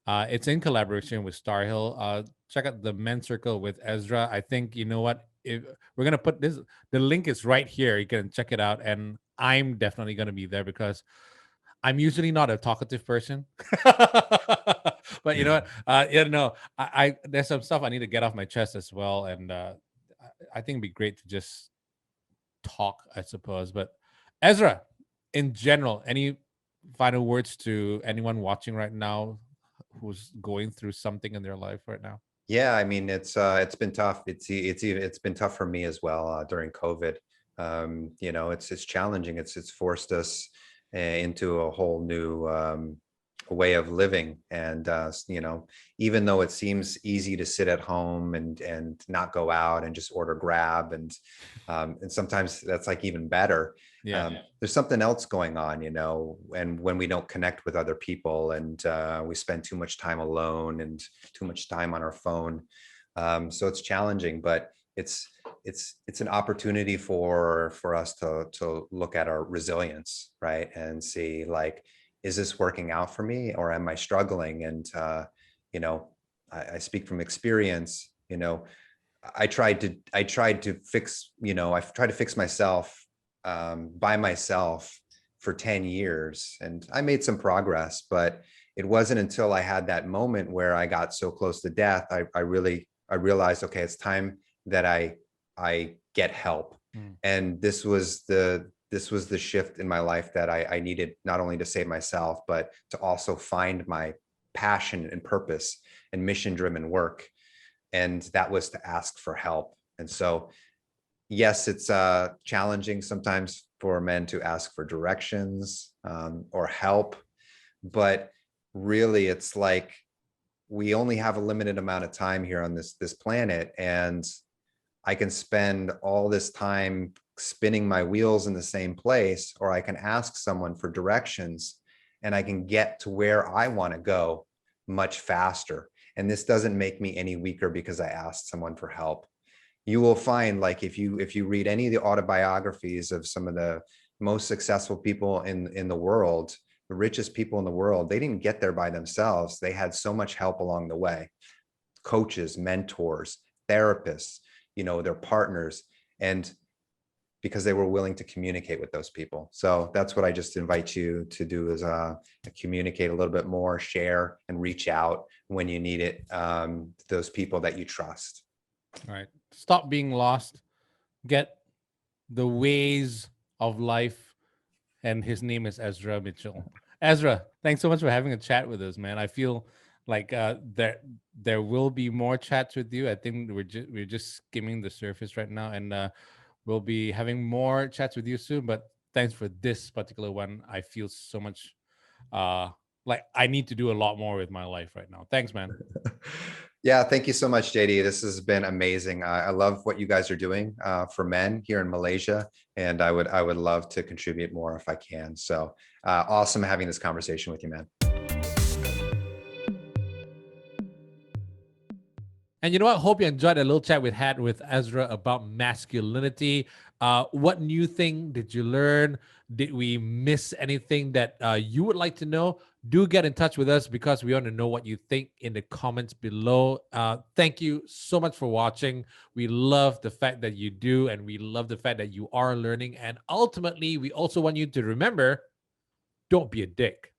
It's in collaboration with Star Hill. Check out the Men's Circle with Ezra. I think, you know what, if we're gonna put this, the link is right here. You can check it out, and I'm definitely gonna be there because I'm usually not a talkative person. But you know what? I there's some stuff I need to get off my chest as well, and I think it'd be great to just talk, I suppose. But Ezra, in general, any final words to anyone watching right now who's going through something in their life right now? Yeah, I mean, it's been tough. It's been tough for me as well during COVID. It's challenging. It's forced us into a whole new way of living. And even though it seems easy to sit at home and not go out and just order Grab, and sometimes that's like even better. There's something else going on, and when we don't connect with other people, and we spend too much time alone and too much time on our phone. So it's challenging, but it's an opportunity for us to look at our resilience, right? And see, like, is this working out for me, or am I struggling? And I speak from experience. I tried to fix, I've tried to fix myself by myself for 10 years, and I made some progress, but it wasn't until I had that moment where I got so close to death, I realized, okay, it's time that I get help. And this was the shift in my life that I needed, not only to save myself, but to also find my passion and purpose and mission-driven work. And that was to ask for help. And so, yes, it's challenging sometimes for men to ask for directions or help, but really, it's like, we only have a limited amount of time here on this planet, and I can spend all this time spinning my wheels in the same place, or I can ask someone for directions, and I can get to where I want to go much faster. And this doesn't make me any weaker because I asked someone for help. You will find, like, if you read any of the autobiographies of some of the most successful people in the world, the richest people in the world, they didn't get there by themselves. They had so much help along the way. Coaches, mentors, therapists, their partners, and because they were willing to communicate with those people. So that's what I just invite you to do, is communicate a little bit more, share, and reach out when you need it, to those people that you trust. All right. Stop being lost. Get the ways of life. And his name is Ezra Mitchell. Ezra, thanks so much for having a chat with us, man. I feel like there will be more chats with you. I think we're just skimming the surface right now, and we'll be having more chats with you soon. But thanks for this particular one. I feel so much like I need to do a lot more with my life right now. Thanks, man. Yeah, thank you so much, JD. This has been amazing. I love what you guys are doing for men here in Malaysia, and I would love to contribute more if I can. So awesome having this conversation with you, man. And you know what? Hope you enjoyed a little chat we had with Ezra about masculinity. What new thing did you learn? Did we miss anything that you would like to know? Do get in touch with us because we want to know what you think in the comments below. Thank you so much for watching. We love the fact that you do, and we love the fact that you are learning. And ultimately, we also want you to remember, don't be a dick.